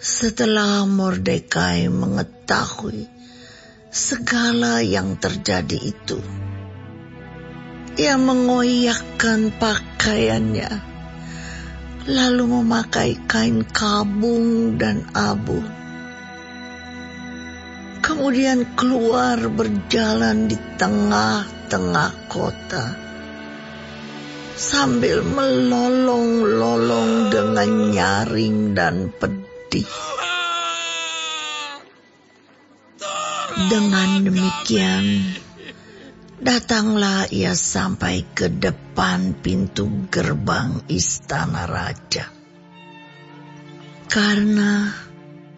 Setelah Mordekai mengetahui segala yang terjadi itu, ia mengoyakkan pakaiannya, lalu memakai kain kabung dan abu. Kemudian keluar berjalan di tengah-tengah kota, sambil melolong-lolong dengan nyaring dan pedih. Dengan demikian, datanglah ia sampai ke depan pintu gerbang istana raja. Karena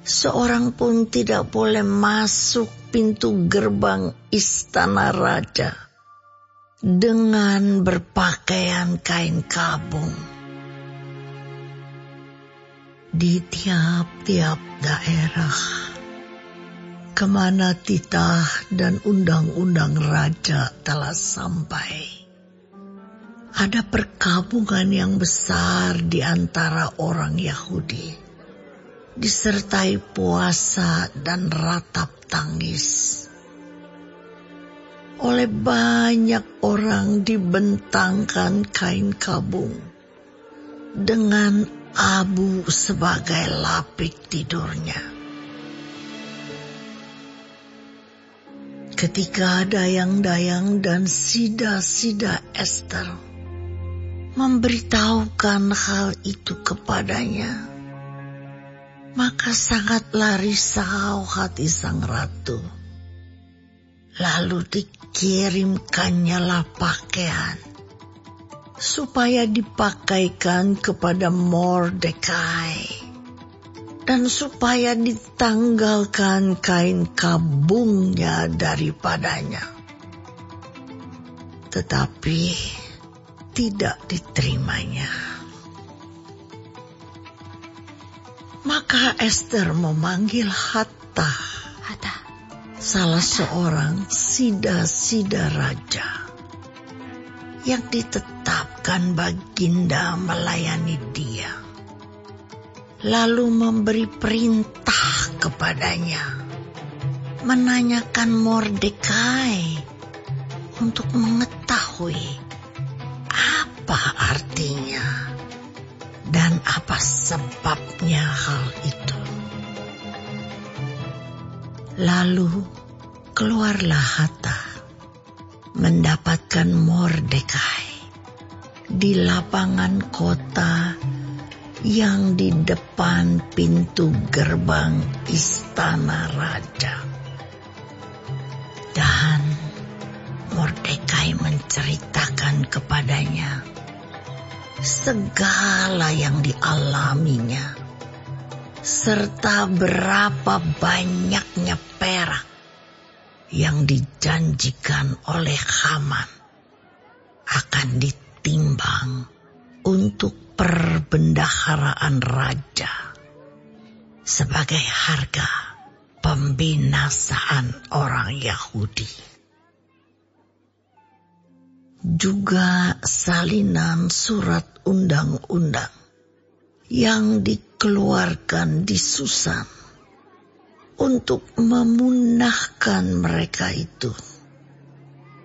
seorang pun tidak boleh masuk pintu gerbang istana raja dengan berpakaian kain kabung. Di tiap-tiap daerah kemana titah dan undang-undang raja telah sampai, ada perkabungan yang besar di antara orang Yahudi, disertai puasa dan ratap tangis. Oleh banyak orang dibentangkan kain kabung dengan abu sebagai lapik tidurnya. Ketika dayang-dayang dan sida-sida Ester memberitahukan hal itu kepadanya, maka sangatlah risau hati sang ratu. Lalu dikirimkannya pakaian supaya dipakaikan kepada Mordekai, dan supaya ditanggalkan kain kabungnya daripadanya. Tetapi tidak diterimanya. Maka Ester memanggil Hatta, salah seorang sida-sida raja yang ditetapkan baginda melayani dia, lalu memberi perintah kepadanya menanyakan Mordekai untuk mengetahui apa artinya dan apa sebabnya hal itu. Lalu keluarlah Hatta mendapatkan Mordekai di lapangan kota yang di depan pintu gerbang istana raja. Dan Mordekai menceritakan kepadanya segala yang dialaminya, serta berapa banyaknya perak yang dijanjikan oleh Haman akan ditimbang untuk perbendaharaan raja sebagai harga pembinasaan orang Yahudi. Juga salinan surat undang-undang yang dikeluarkan di Susan untuk memunahkan mereka itu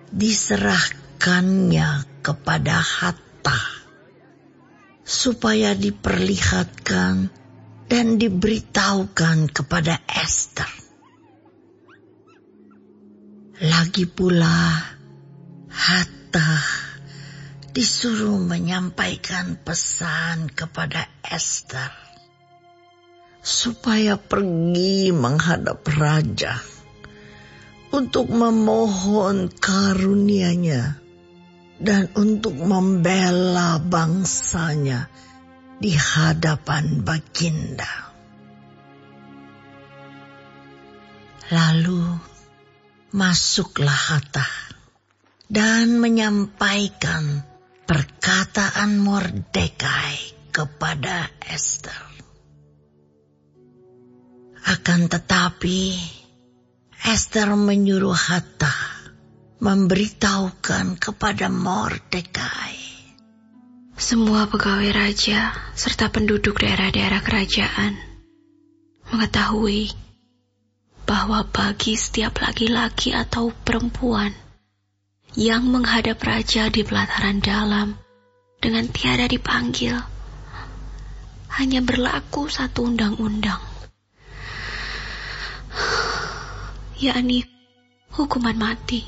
diserahkannya kepada Hatta supaya diperlihatkan dan diberitahukan kepada Ester. Lagi pula Hatta disuruh menyampaikan pesan kepada Ester supaya pergi menghadap raja untuk memohon karunia-Nya dan untuk membela bangsanya di hadapan baginda. Lalu masuklah Hatta dan menyampaikan perkataan Mordekai kepada Ester. Akan tetapi Ester menyuruh Hatta memberitahukan kepada Mordekai, semua pegawai raja serta penduduk daerah-daerah kerajaan mengetahui bahwa bagi setiap laki-laki atau perempuan yang menghadap raja di pelataran dalam dengan tiada dipanggil, hanya berlaku satu undang-undang, yakni hukuman mati.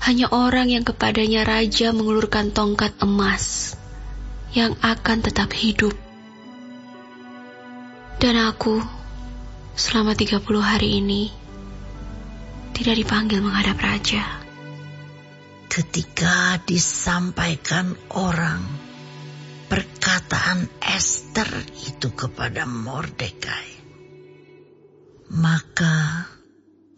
Hanya orang yang kepadanya raja mengulurkan tongkat emas yang akan tetap hidup. Dan aku selama 30 hari ini tidak dipanggil menghadap raja. Ketika disampaikan orang perkataan Ester itu kepada Mordekai, maka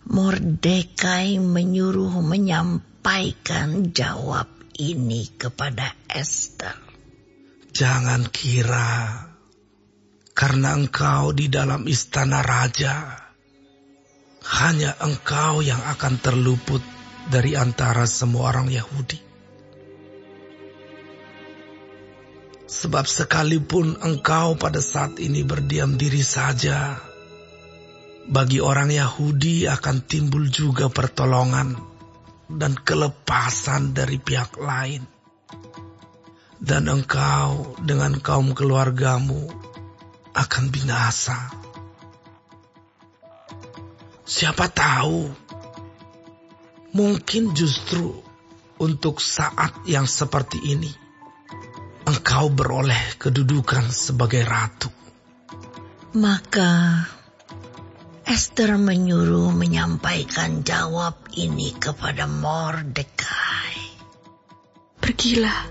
Mordekai menyuruh menyampaikan jawab ini kepada Ester. Jangan kira karena engkau di dalam istana raja, hanya engkau yang akan terluput dari antara semua orang Yahudi. Sebab sekalipun engkau pada saat ini berdiam diri saja, bagi orang Yahudi akan timbul juga pertolongan dan kelepasan dari pihak lain. Dan engkau dengan kaum keluargamu akan binasa. Siapa tahu, mungkin justru untuk saat yang seperti ini, engkau beroleh kedudukan sebagai ratu. Maka Ester menyuruh menyampaikan jawab ini kepada Mordekai. Pergilah,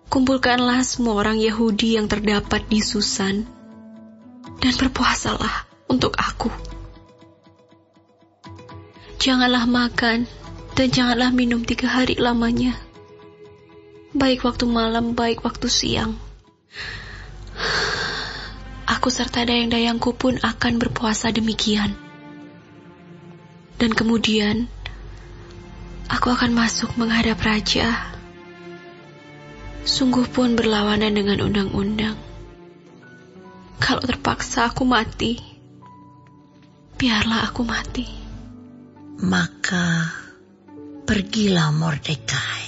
kumpulkanlah semua orang Yahudi yang terdapat di Susan, dan berpuasalah untuk aku. Janganlah makan dan janganlah minum 3 hari lamanya, baik waktu malam, baik waktu siang. Aku serta dayang-dayangku pun akan berpuasa demikian. Dan kemudian, aku akan masuk menghadap raja. Sungguh pun berlawanan dengan undang-undang. Kalau terpaksa aku mati, biarlah aku mati. Maka pergilah Mordekai,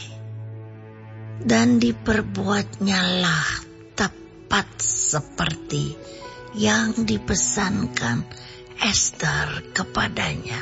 dan diperbuatnyalah tepat seperti yang dipesankan Ester kepadanya.